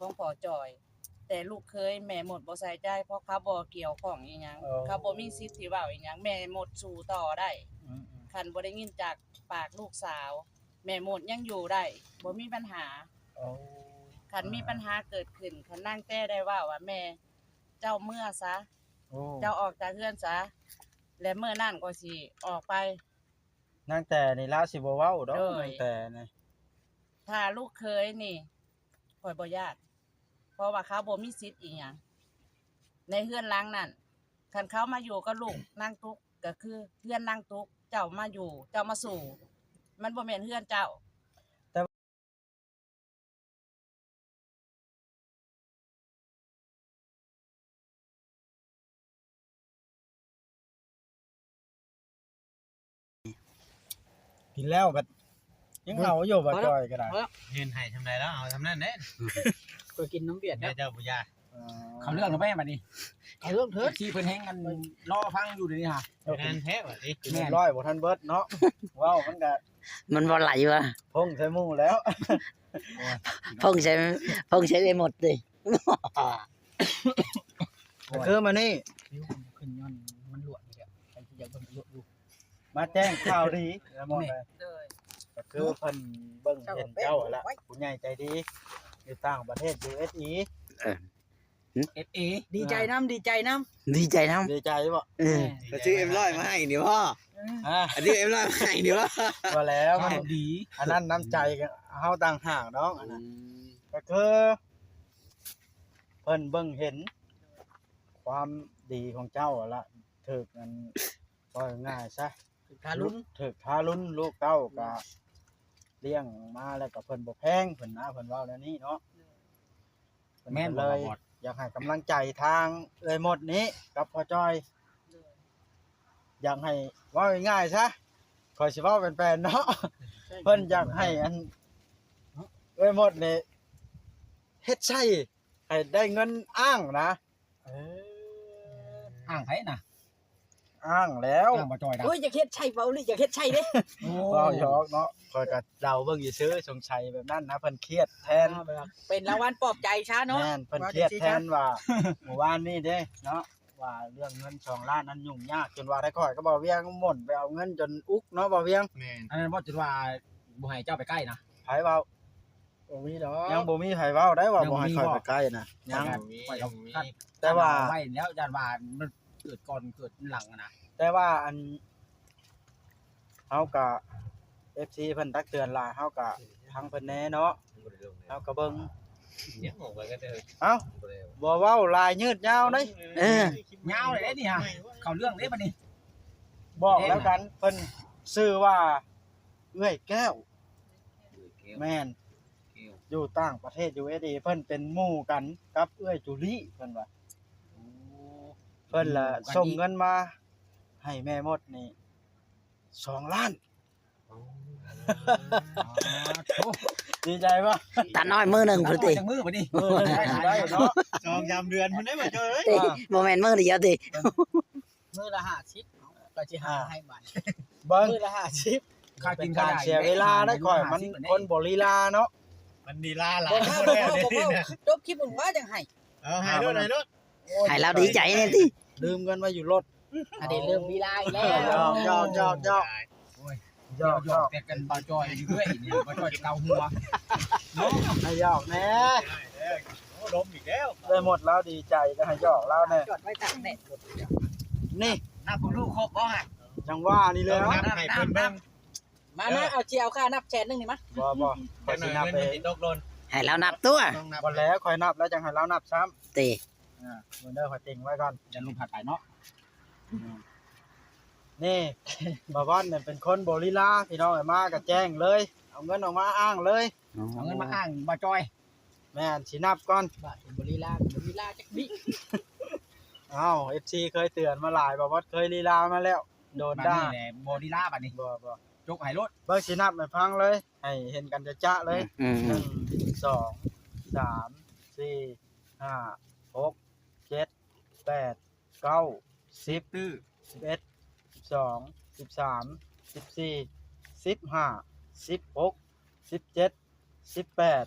ของพ่อจอยแต่ลูกเคยแม่หมดบ่ใส่ใจเพราะเขาบ่เกี่ยวข้องอีหยังเขาบ่มีสิทธิ์ที่เว้าอีหยังแม่หมดสู่ต่อได้คันบ่ได้ยินจากปากลูกสาวแม่หมดยังอยู่ได้บ่มีปัญหาคันมีปัญหาเกิดขึ้นคันนั่งแต้ได้ว่าแม่เจ้าเมื่อซะเจ้าออกจากเรือนซะและเมื่อนั่นก็สิออกไปนางแต่นี่ลาสิบ่เว้าดอกนางแต่นี่ถ้าลูกเคยนี่ข่อยบ่ญาติเพราะว่าเขาบ่มีสิทธิ์อีหยังในเฮือนหลังนั่นคันเขามาอยู่กับลูกนั่งทุกข์ก็คือเฮือนนั่งทุกข์เจ้ามาอยู่เจ้ามาสู่มันบ่แม่นเฮือนเจ้ากินแล้วก็ยังเอาอยู่บ่จอยก็ได้เห็นให้ทำไรแล้วเอาทำนั่นเด้ก็กินน้ำเบียดเจ้าปุญญาเขาเรื่องแล้วแม่บัดนี้เขาเรื่องเถิดที่เพิ่นแฮงกันรอฟังอยู่เดี๋ยวนี้ฮะนั่นแท้ว่ะดิเรียบร้อยบ่ทันเบิดเนาะว้าวมันบ่ไหลวะพงใส่หมู่แล้วพงใช้ไปหมดดิคือมานี่ขึ้นย้อนมันหลวดนี่แหละใครที่อยากเบิ่งหลวดอยู่มาแจ้งข่าวดีแล้วหมดเลยก็คือเพิ่นเบิ่งเห็นเจ้าละผู้ใหญ่ใจดีอยู่ต่างประเทศ USA SA ดีใจน้ำดีใจน้ำดีใจบ่จะซื้อM100มาให้นี่พ่ออันนี้M100มาให้นี่ว่าก็แล้วมันดีอันนั้นน้ำใจเฮาต่างหากน้องอันนั้นก็คือเพิ่นเบิ่งเห็นความดีของเจ้าละถึกมันก็ง่ายซะถึกทารุณลูกเต้าก็เลี้ยงมาแล้วก็เพิ่นบ่แพงเพิ่นนะเพิ่นเว้าแล้วนี้เนาะแม่นเลยอยากให้กำลังใจทางหมดนี้กับพ่อจ้อยอยากให้ว่าง่ายๆซะขอสิเว้าเป็นแฟนเนาะเพิ่นอยากให้อันหมดนี่เฮ็ดใช่ให้ได้เงินอ้างนะอ้างไผน่ะอ้างแล้วอ้างบ่จอยนะโอ้ยอยากเฮ็ดใช่เว้าลิอยากเฮ็ดใช่เด้เว้าหยอกเนาะข้อยก็เดาเบิ่งซื่อสงสัยแบบนั้นนะเพิ่นเครียดแทนเป็นรางวัลปลอบใจช้าเนาะแม่นเพิ่นเครียดแทนว่าเมื่อวานนี้เด้เนาะว่าเรื่องเงิน2ล้านนั้นยุ่งยากจนว่าได้ข่อยก็บ่เวียงหม่นไปเอาเงินจนอุกเนาะบ่เวียงแม่นอันนั้นบ่จนว่าบ่ให้เจ้าไปใกล้นะไผเว้าบ่มีดอกยังบ่มีไผเว้าได้ว่าบ่ให้ข่อยไปใกล้นะยังมีแต่ว่าไว้แล้วญาติว่ามันเกิดก่อนเกิดหลังนะแต่ว่าอันเฮาก็ FC เพิ่นตักเตือนหลายเฮาก็ทางเพิ่นแน่เนาะเฮาก็เบิ่งเนี่ยออกไปก็เด้อเอ้าบ่เว้าลายยืดยาวเด้ยาวเลยนี่ฮะเข้าเรื่องเด้บัดนี้บอกแล้วกันเพิ่นชื่อว่าเอื้อยแก้วแม่นอยู่ต่างประเทศ USA เพิ่นเป็นหมู่กันกับเอื้อยจุลีเพิ่นว่าเพิ่นล่ะส่งเงินมาให้แม่มดนี่2ล้านดีใจป่ะตาน้อยมือหนึ่งพุ่นติมือบ่นี่ได้เนาะ2 ยามเดือนพุ่นได้บ่จ้อยบ่แม่นมือเดียวติมือละ50ก็สิหาให้บาทเบิ่งมือละ50ค่ากินการเสียเวลาได้ข่อยมันคนบ่ลีลาเนาะมันลีลาหลายคนแล้วนี่จบคลิปผมว่าจังให้ให้โลดให้เราดีใจนี่ติลืมเงินไว้อยู่รถอันนี้เริ่มลีลาอีกแล้วยอกยอกแต่กันบ่จอยอยู่ด้วยนี่บ่จอยเกาหัวเนาะให้ยอกแน่โอ้ล้มอีกแล้วได้หมดแล้วดีใจก็ให้ยอกแล้วแน่จอดไว้ตากแดดนี่นับลูกครบบ่ฮะจังว่านี่แล้วนับให้เพิ่นเบิ่งมาเอาเจียวค่านับแสนนึงนี่มั้ยบ่ค่อยสินับเองตกหล่นให้เรานับตัวบ่แล้วค่อยนับแล้วจังให้เรานับซ้ำติเหมือนเด้อค่อยติ่งไว้ก่อนจะลุงผัดไปเนาะนี่บ่าวอนเนี่ยเป็นคนบ่ลีลาพี่น้องมาก็แจ้งเลยเอาเงินออกมาอ้างเลยเอาเงินมาอ้างบ่จอยแม่นสินับก่อนบ่ลีลาจักบิอ้าว FC เคยเตือนมาหลายบ่ว่าเคยลีลามาแล้วโดนด่านี่แหละบ่ลีลาบัดนี้บ่จกให้รถเบิ่งสินับให้ฟังเลยให้เห็นกันจะๆเลย1 2 3 4 5 6 7 8 9 10 11 12 13 14 15 16 17 18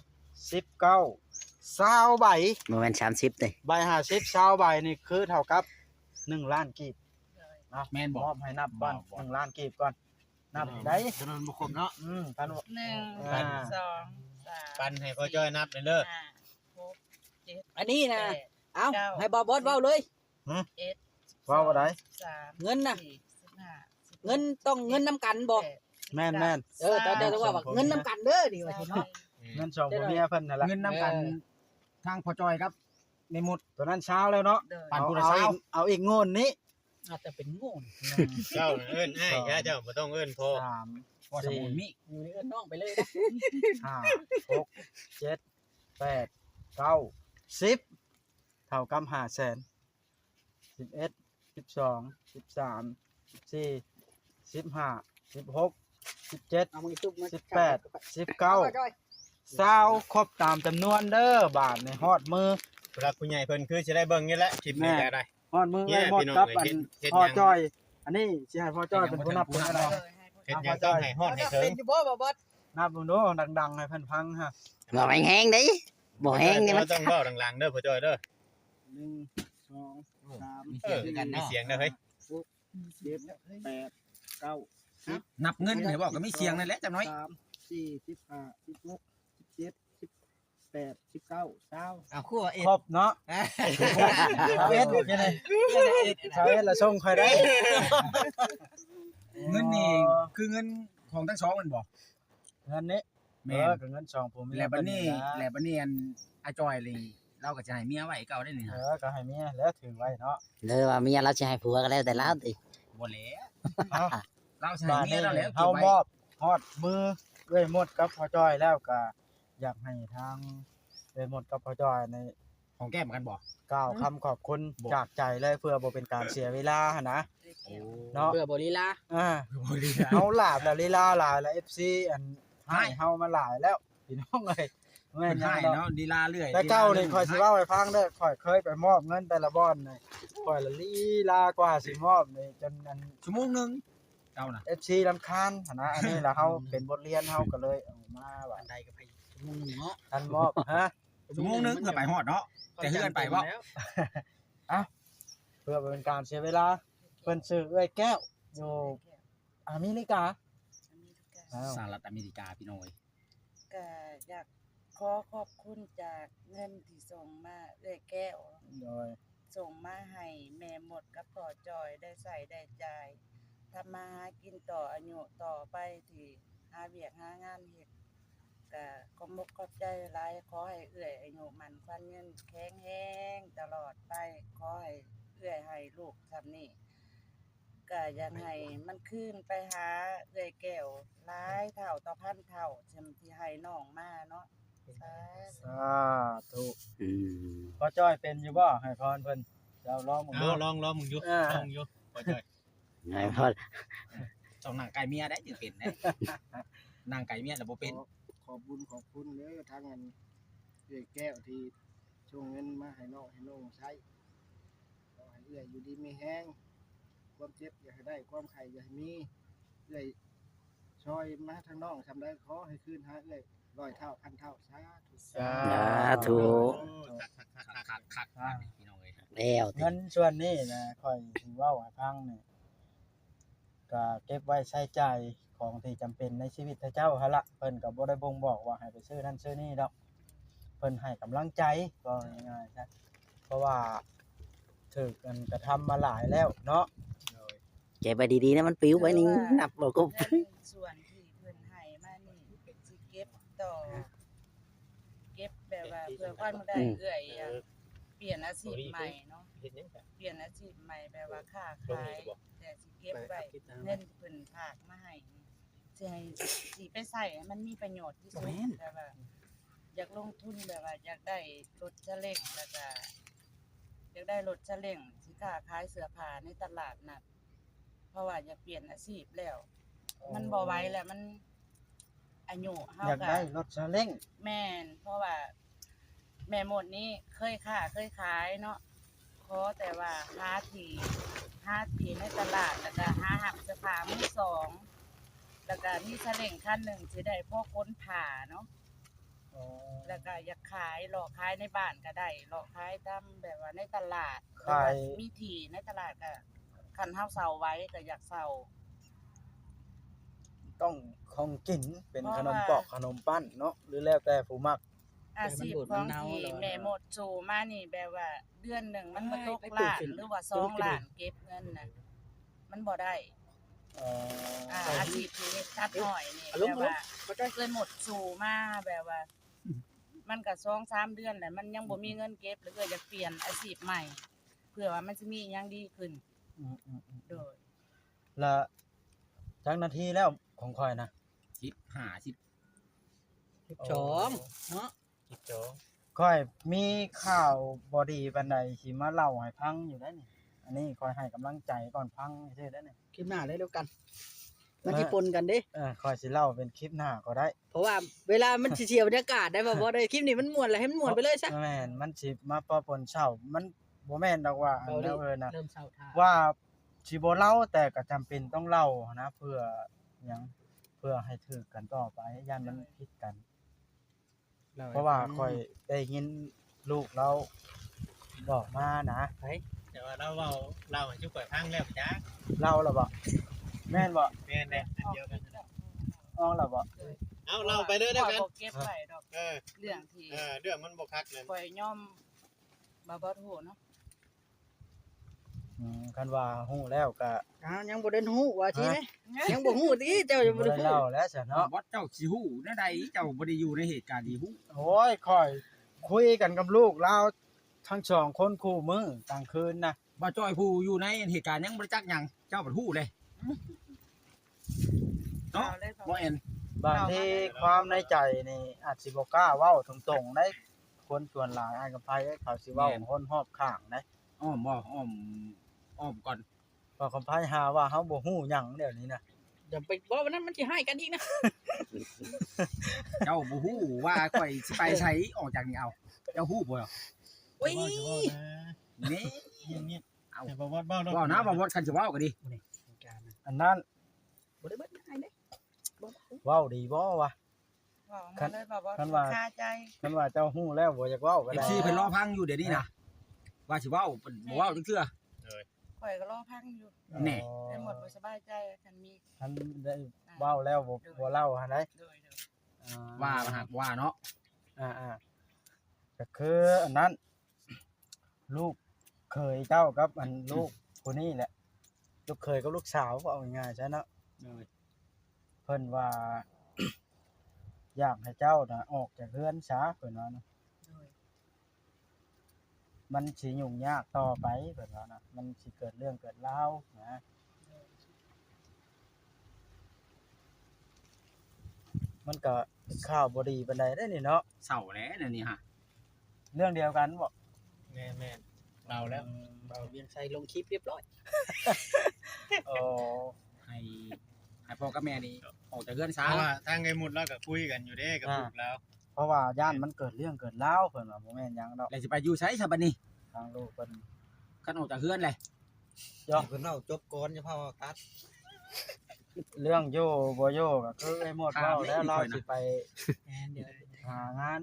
19 20ใบ บ่แม่น30เด้ ใบ50 20ใบนี่คือเท่ากับ1ล้านกีบ โดย แม่นบ่ มอบให้นับก่อน1ล้านกีบก่อนนับได้ ถนนบุคคลเนาะ กัน หนึ่ง อ่า สองสาม ปันให้พ่อจ้อยนับเลยเด้อ ห้าหกเจ็ด อันนี้ แป นะ ด เอ้า เก้า ให้บอบอสเว้าเลย เอ็ด ว่าบ่ได้ สาม เงินน่ะ สี่15 เงินต้องเงินน้ำกันบ่ แม่น เออแต่ต้องว่าเงินน้ำกันเด้อนี่ว่าสิเนาะ เงิน2ผัวเมียเพิ่นนั่นล่ะ เงินนํกันทางพ่อจอยครับในหมด ตัวนั้นเช้าแล้วเนาะ โดย ปั่น ผู้ละ เอาอีกงนนี้ อาจจะเป็นโง่ เจ้าเอิ้นอ้ายย่าเจ้าบ่ต้องเอิ้นพ่อ 3 พอสมุนมี อยู่ในเงินน้องไปเลยนะ 5 6 7 8 9 10เท่ากับ500,000 11 12 13 14 15 16 17 เอามือซุบมา 20ครบตามจำนวนเด้อบาทในฮอดมือ สำหรับผู้ใหญ่เพิ่นคือสิได้เบิ่งนี่แหละคลิปนี้ก็ได้ ฮอดมือ เนี่ย หมด พี่น้อง กับ เอ้ย อัน เฮ็ด พ่อ หยัง จ้อย อันนี้สิให้พ่อจ้อยเป็นผู้นับเป็นอะไร โดยให้ผู้ เฮ็ดหยังต้องให้ฮอดให้ถึง เป็นอยู่บ่บอบอส นับดูโน้ดังๆให้เพิ่นฟังฮะ บ่แห้งๆเด้บ่แห้งนี่มัน ต้องเว้าดังๆเด้อพ่อจ้อยเด้อ 1 2 3 มีเสียงด้วยกัน มี เนาะ เสียงเด้อเฮ้ย 7 8 9 นับเงินเดี๋ยวบอกก็มีเสียงนั่นแหละจำน้อย 3 4 15 16 17 18 19 20 เอาคู่ว่าเอ็ด ครบเนาะเอ็ดบอกยังไงเอ็ดละส่งใครได้ เงินนี่คือเงินของทั้งสองแมันบ่ เงินนี้ แม่น กับเงินสองผม แล้วบัดนี้อันอาจอยเลยเราก็จะให้เมียไว้เก่าได้นี่ฮะ ก็ให้เมียแล้วถือไว้เนาะ เลยว่าเมียเราสิให้ผัวก็แล้วแต่เราติ บ่แล้ว เอา เราจะให้เมียเราแล้ว เฮามอบฮอดมือเอ้ยหมดกับพ่อจ้อยแล้วก็อยากให้ทางเอ้ยหมดกับพ่อจ้อยใน ของแก้มกันบ่ กล่าวคำขอบคุณจากใจเลยเพื่อบ่เป็นการเสียเวลาหั่นนะเนาะ เพื่อบริลา เฮาหลาบแล้วลีลาหลายแล้ว FC อันให้เฮามาหลายแล้วพี่น้องเอ้ยแม่ เป็น นยั ให้ งเนาะ เนาะดีลาเรื่อย แต่เจ้านี่คอยสิเว้าให้ฟังเด้อคอยเคยไปมอบเงินแต่ละบ่อนนี่คอยละลีลากว่าสิมอบนี่จนอัน ชั่วโมงนึงเจ้าน่ะ FC รำคาญหั่นนะอันนี้ล่ะเฮาเป็นบทเรียนเฮาก็เลยเอามาว่า ใดก็ไปมึงเนาะ ท่านมอบฮะ ชั่วโมงนึงเพื่อไปฮอดเนาะแต่เฮือนไปบ่ เพื่อเป็นการเสียเวลาเพิ่นซื้อเอ้ยแก้วอยู่อเมริกาอ้าว สหรัฐอเมริกาพี่น้อย ก็อยากขอขอบคุณจากเงินที่ส่งมาเอ้ยแก้ว โดย ส่งมาให้แม่หมดกับพ่อจอยได้ใส่ได้จ่ายทำมาหากินต่ออายุต่อไปที่หาเวียกหางานเฮ็ดก็ขอบมกขอบใจหลายขอให้เอื้อยอายุมันควันเงินแข็งแรงตลอดไปขอให้เอื้อยให้ลูกทำนี่ก็อยากให้มันคืนไปหาเอื้อยแก้วหลายเท่าต่อพันเท่าจำที่ให้น้องมาเนาะสาธุ สาธุ อืม พ่อจ้อยเป็นอยู่บ่ให้พรเพิ่นเจ้าลองมึง เอา ดู ลองมึงอยู่ลองอยู่พ่อจ้อย ให้พอ ต้องนั่งไก่เมียได้จึงเป็นนะนั่งไก่เมียแล้วบ่เป็น ขอบบุญขอบคุณเด้อทางอันเอ้ยแก้วที่ส่งเงินมาให้น้องใช้ขอให้เอื้อยอยู่ดีมีแฮงความเจ็บอย่าให้ได้ความไข้อย่าให้มีเอื้อยช่วยมาทางน้องทำได้ขอให้คืนหาเอื้อย100เท่าพันเท่าสาธุ สาธุ คักพี่น้องเอ้ย แล้วติ เงินส่วนนี้นะค่อยสิเว้าให้ฟังนี่ก็เก็บไว้ใช้จ่ายของที่จำเป็นในชีวิตเจ้าหั่นละเพิ่นก็บ่ได้บ่งบอกว่าให้ไปซื้อนั่นซื้อนี่ดอกเพิ่นให้กำลังใจก็ง่ายๆนะเพราะว่าถูกกันกระทำมาหลายแล้วเนาะ เก็บไว้ดีๆนะมันปลิวไว้นี่นับบ่ครบ เงินส่วนที่เพิ่นให้มานี่สิเก็บต่อ เก็บแบบว่าเพื่อความได้เอื้อยอยากเปลี่ยนอาชีพใหม่เนาะ เฮ็ดหยังจ้ะ เปลี่ยนอาชีพใหม่แบบว่าค้าขายแต่สิเก็บไว้เงินที่เพิ่นฝากมาให้นี่สิให้สิไปใช้ให้มันมีประโยชน์ที่สุดแบบว่าอยากลงทุนแบบว่าอยากได้รถเฉล็งแล้วก็อยากได้รถเฉล็งสิค้าขายเสื้อผ้าในตลาดนัดเพราะว่าอยากเปลี่ยนอาชีพแล้ว มันบ่ไหวแล้วมันอายุเฮา อยาก ก็ ได้รถซาเล้ง แม่นเพราะว่าแม่หมดนี้เคยค้าเคยขายเนาะขอแต่ว่าหาทีในตลาดแล้วก็หาหับเสื้อผ้ามือสองแล้วก็มีเสล่งคันหนึ่งสิได้พวกค้นผ่าเนาะ อ๋อ แล้วก็อยากขายหลอกขายในบ้านก็ได้หลอกขายตามแบบว่าในตลาด ขาย มีที่ในตลาดก็คันเฮาเซาไว้ก็อยากเซา ต้องของกินเป็น เพราะ ขนม ว่า ปอกขนมปั้นเนาะหรือแล้วแต่ผู้มัก อาชีพของที่แม่หมดสู่มานี่แบบว่าเดือนหนึ่งมันบ่ตกล้านหรือว่า2ล้านเก็บเงินน่ะมันบ่ได้ อ๋อ อาชีพที่เฮ็ดตัดอ้อยนี่ อาร แบ มณ์ บว่า เข้าใจ เคยหมดสู่มาแบบว่า มันก็2-3 เดือนแหละมันยังบ่มีเงินเก็บหรืออยากเปลี่ยนอาชีพใหม่ เพื่อว่ามันสิมีอิหยังดีขึ้น อืม โดย และจักนาทีแล้วของข่อยนะ 10 ชอมเนาะ จิตโจ ข่อยมีข่าวบ่ดีปานใดสิมาเล่าให้ฟังอยู่ได้นี่อันนี้ข่อยให้กำลังใจก่อนฟังซื่อได้นี่ คลิปหน้าได้แล้วกัน มันสิปนกันเด้ ข่อยสิเล่าเป็นคลิปหน้าก็ได้ เพราะว่าเวลามันสิเสียบรรยากาศได้บ่บ่ได้คลิปนี้มันม่วนแหละให้มันม่วนไปเลยซะ แม่นมันสิมาปะปนเช้ามันบ่แม่นดอกว่าอันแล้วนะ เริ่มเศร้าท่า ว่าสิบ่เล่าแต่ก็จำเป็นต้องเล่านะเพื่อหยังเพื่อให้ถูกกันต่อไปย่านมันผิดกัน เพราะว่าข่อยได้ยินลูกเราบอกมานะ แต่ว่าเราให้ชุกข่อยพังแล้วจ้า เล่าแล้วบ่แม่นบ่ แม่นแหละอันเดียวกันนั่นแหละ อ้องแล้วบ่ เอาเราไปเด้อแล้วกัน ข้อยบ่เก็บไว้ดอก เออ เรื่องที่ เรื่องมันบ่คักนั่น ข่อยย่อมบ่ฮู้เนาะ คันว่าฮู้แล้วก็ ยังบ่ได้ฮู้ว่าสิแม่ยังบ่ฮู้ติเจ้ายังบ่ บ่ ได้ ได้ ฮู้ เล่าแล้วซะ เนาะ เนาะ บ่เจ้าสิฮู้แนวใดเจ้าบ่ได้อยู่ในเหตุการณ์ที่ฮู้ โอ้ยข่อยคุยกันกับลูกเราทั้งสองคนคู่มือกลางคืนนะ บ่จ้อยผู้อยู่ในเหตุการณ์ยังบ่ได้จักหยังเจ้าบ่ฮู้เลยเนาะ เอาเลย บ่แอน บางทีความในใจนี่อาจสิบ่กล้าเว้าตรงๆได้คนส่วนหลายอ้ายกับไผเขาสิเว้าคนรอบข้างได้ อ้อมก่อน เพราะคำไผหาว่าเฮาบ่ฮู้หยังเดี๋ยวนี้นะ อย่าไปบ่วันนั้นมันสิให้กันอีกนะ เจ้าบ่ฮู้ว่าข่อยสิไปไสออกจากนี่เอาเจ้าฮู้บ่ โอ้ย นี่ เงียบๆเอาแต่บ่ว่าเบ้าเนาะ เว้านะบ่ว่าคันสิเว้าก็ดี อันนั้น บ่ได้เบิดให้เด้ เว้าดีบ่วะ เว้ามาเลยบ่ คันว่า คาใจ คันว่าเจ้าฮู้แล้วบ่อยากเว้าก็ได้ FC เพิ่นรอฟังอยู่เดี๋ยวนี้นะว่าสิเว้าเพิ่นบ่เว้าจักเทื่อ ข่อยก็รอพังอยู่ แน่ ได้หมดบ่สบายใจคันมี คันได้เว้าแล้วบ่เล่าหั่นได้ โดย ว่าหากว่าเนาะ ก็คืออันนั้น ลูกเคยเจ้ากับอันลูกคนนี้แหละลูกเคยกับลูกสาวเอาง่ายๆใช่เนาะเพิ่นว่า อยากให้เจ้าน่ะออกจากเรือนซะเพิ่นว่านะ โดย มันสิยุ่งยากต่อไปเพิ่นว่านะมันสิเกิดเรื่องเกิดราวนะมันก็ข่าวบ่ดีปานใดได้นี่เนาะ เศร้าแล้วเดี๋ยวนี้ฮะ เรื่องเดียวกันบ่ แม่นๆเราแล้ว เราเวียงใส่ลงคลิปเรียบร้อย โอ้ ให้พ่อกับแม่นี่ออกจากเรือน เพ ซะ ราะว่าทางไอ้หมุดเราก็คุยกันอยู่เด้กับลูกเรา เพราะว่าย่านมันเกิดเรื่องเกิดราวเพิ่นว่าบ่แม่นหยังดอก แล้วสิไปอยู่ไสซะบัดนี้ ทางลูกเพิ่น คันออกจากเรือนเลย เพิ่นเว้าจบก่อนจะพาตัด เรื่องโยบ่โยก็คือไอ้หมดเว้าแล้วเราสิไป แอนเดี๋ยว หางาน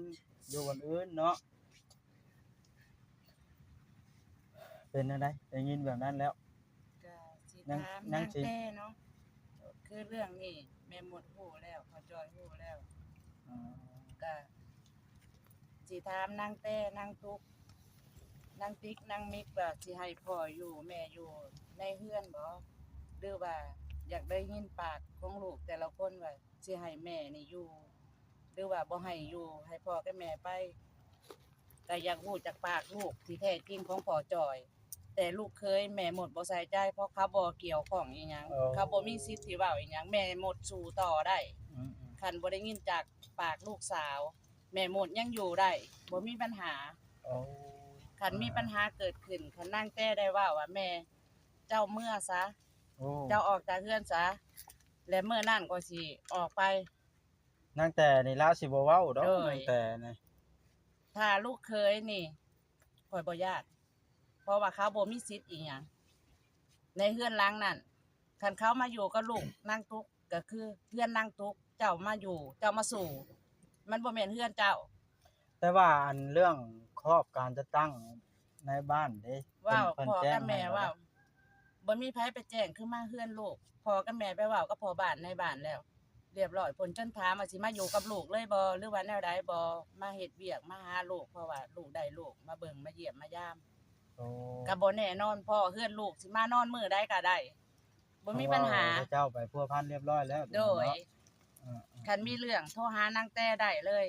อยู่คนอื่นเนาะเป็นจังไดได้ยินแบบนั้นแล้ว ก็สิ นั่ง ถาม นั่ นาง ง สิ แต่เนาะคือเรื่องนี้แม่หมดฮู้แล้วพ่อจอยฮู้แล้วก็สิถามนางแต่นางตุกนางติ๊กนางมิกว่าสิให้พ่ออยู่แม่อยู่ในเฮือนบ่หรือว่าอยากได้ยินปากของลูกแต่ละคนว่าสิให้แม่นี่อยู่หรือว่าบ่ให้อยู่ให้พ่อกับแม่ไปก็อยากรู้จากปากลูกที่แท้จริงของพ่อจอย แต่ลูกเคยแม่หมดบ่ใส่ใจเพราะเขาบ่เกี่ยวข้องอีหยังเขาบ่มีสิทธิ์ที่เว้าอีหยังแม่หมดสู่ต่อได้ อืม คันบ่ได้ยินจากปากลูกสาว แม่หมดยังอยู่ได้บ่มีปัญหา โอ้ คันมีปัญหาเกิดขึ้นคันนั่งแต่ได้ว่าแม่เจ้าเมื่อซะ โอ้ เจ้าออกจากเฮือนซะและเมื่อนั่นก็สิออกไป นางแต่นี่ลาวสิบ่เว้าดอก โดย นางแต่นี่ ถ้าลูกเคยนี่ข่อยบ่ญาติเพราะว่าเขาบ่มีสิทธิ์อีหยังในเฮือนหลังนั้นคันเขามาอยู่กับลูกนางตุกก็คือเฮือนนางตุกเจ้ามาอยู่เจ้ามาสู่ มันบ่แม่นเฮือนเจ้า แต่ว่าอันเรื่องครอบการจะตั้งในบ้านเด้ ว้าว เพิ่น พ่อ แจ้ กั ง บ ให้ แม่ แล้ว ว้าวบ่มีไผไปแจ้งคือมาเฮือนลูกพ่อกับแม่ไปเว้ากับพ่อบ้านในบ้านแล้ว เรียบร้อยผลจนถามว่าสิมาอยู่กับลูกเลยบ่หรือว่าแนวใดบ่มาเฮ็ดเวียกมาหาลูกเพราะว่าลูกได้ลูกมาเบิ่งมาเยี่ยมมายาม โอ้ ก็บ่แน่นอนพ่อเฮือนลูกสิมานอนมื้อใดก็ได้บ่มีปัญหา เพระว่เจ้าไปพัวพันเรียบร้อยแล้ว โดย เออ คันมีเรื่องโทรหานางแต้ได้เลย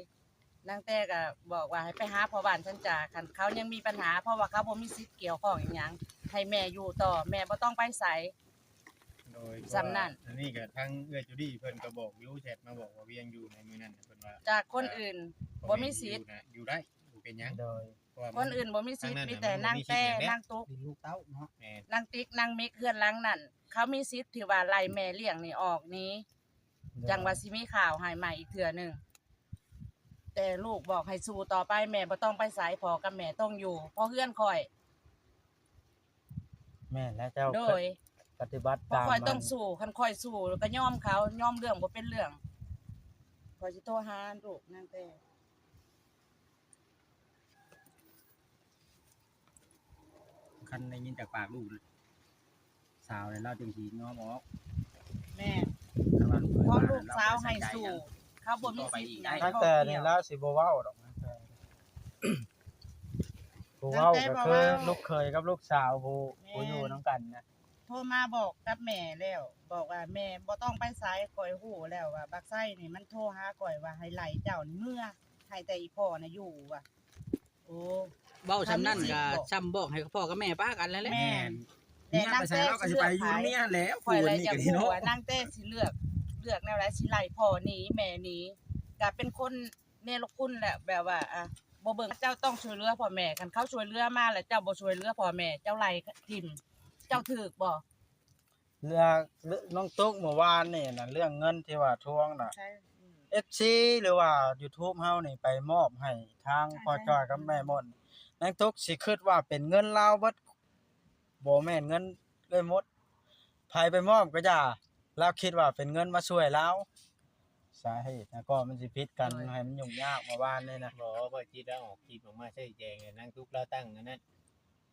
นางแต้ก็บอกว่าให้ไปหาพ่อบ้านฉันจ้าคันเขายังมีปัญหาเพราะว่าเขาบ่มีสิทธิ์เกี่ยวข้องอีหยังให้แม่อยู่ต่อแม่บ่ต้องไปไส โดย สำนั่น อันนี้ก็ทั้งเอื้อยจูดี้เพิ่นก็บอกอยู่แชทมาบอกว่าเวียงอยู่ในมื้อนั้นน่ะเพิ่นว่า จากคนอื่นบ่มีสิทธิ์ อยู่ได้บ่เป็นหยัง โดย เพราะว่า คนอื่นบ่มีสิทธิ์มีแต่นางแต้นางตุ๊ก เป็นลูกเต้าเนาะ แม่น นางติ๊กนางมิกเฮือนหลังนั่นเขามีสิทธิ์ที่ว่าไล่แม่เลี้ยงนี่ออกนี้ จังว่าสิมีข่าวให้ใหม่อีกเทื่อหนึงแต่ลูกบอกให้สู้ต่อไปแม่บ่ต้องไปไสพ่อกับแม่ต้องอยู่เพราะเฮือนข่อย แม่นและเจ้า โดย ปฏิบัติ เพราะ ตาม ข่อย มั ต้อน งสู้คันข่อยสู้แล้วก็ยอมเขายอมเรื่องบ่เป็นเรื่องข่อยสิโทรหาลูกนางแต่ คันได้ยินจากปากลูกสาวเนี่ยเราจึงสิง้อบอก แม่ คันว่าลูก เพราะลูกสาวให้สู้เขาบ่มีสิทธิ์ ตั้งแต่นี่แล้วสิบ่เว้าดอกนะผู้เว้าก็คือลูกเคยกับลูกสาวผู้อยู่นํกันนะ โทรมาบอกกับแม่แล้ว บอกว่าแม่บ่ต้องไปไสข่อยฮู้แล้วว่าบักไส้นี่มันโทรหาข่อยว่าให้ไล่เจ้านี่เมื่อให้แต่อีพ่อน่ะอยู่ว่ะโอ้ เว้าซำนั้นก็ซ้ำบอกให้พ่อกับแม่ป้ากันแล้วแหละ แม่ เมียไปใส่เราก็สิไปอยู่เมียแล้ว ข่อยเลย นี่ จะ ก็ดี ฮู้ เนาะ ว่านางเต้สิเลือกแนวใดสิไล่พ่อหนีแม่หนีก็เป็นคนเนรคุณแหละแบบว่าอ่ะบ่เบิ่งเจ้าต้องช่วยเหลือพ่อแม่คันเขาช่วยเหลือมาแล้วเจ้าบ่ช่วยเหลือพ่อแม่เจ้าไล่ทิ่มเจ้าถูกบ่ เรื่องน้องตุ๊กเมื่อวานนี่น่ะเรื่องเงินที่ว่าทวงน่ะ ใช่ FC หรือว่า YouTube เฮานี่ไปมอบให้ทางพ่อจ้อยกับแม่มนนางตุ๊กสิคิดว่าเป็นเงินลาวเบิดบ่แม่นเงินเลยหมดไผไปมอบก็อย่าแล้วคิดว่าเป็นเงินมาช่วยเราสาเหตุนะก็มันสิผิดกันให้มันยุ่งยากเมื่อวานนี่นะ บอกว่าจิตแล้วออกคลิปออกมาใช่แจงนั่งทุกเราตั้งอันนั้น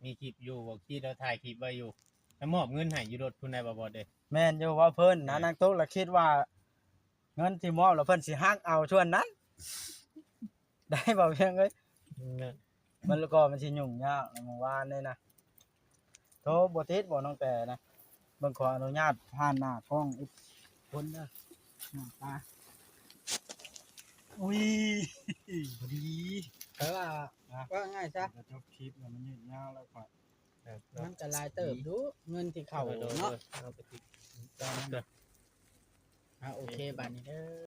มีคลิปอยู่บอกจิตเราถ่ายคลิปไว้อยู่แล้วมอบเงินให้อยู่รถคุณนายบ่เด้ แม่นอยู่ว่าเพิ่นนะนางตุ๊กแล้วคิดว่า เงินที่มอบแล้วเพิ่นสิฮักเอาส่วนนั้น ได้บ่เพียงเอ้ย มันก็มันสิยุ่งยากในเมื่อวานนี่นะโทรบ่ติดบ่น้องแต่นะเบิ่งขออนุญาตผ่านหน้ากล้องอีกคนเด้อหน้าตาอุ้ยพอดี เพราะว่าว่าง่ายซะ จะจบคลิปแล้วมันยืดยาวแล้วก็ มันก็หลายเติบดูเงินที่เข้าเนาะ เอาไปติด โอเคบัดนี้เด้อ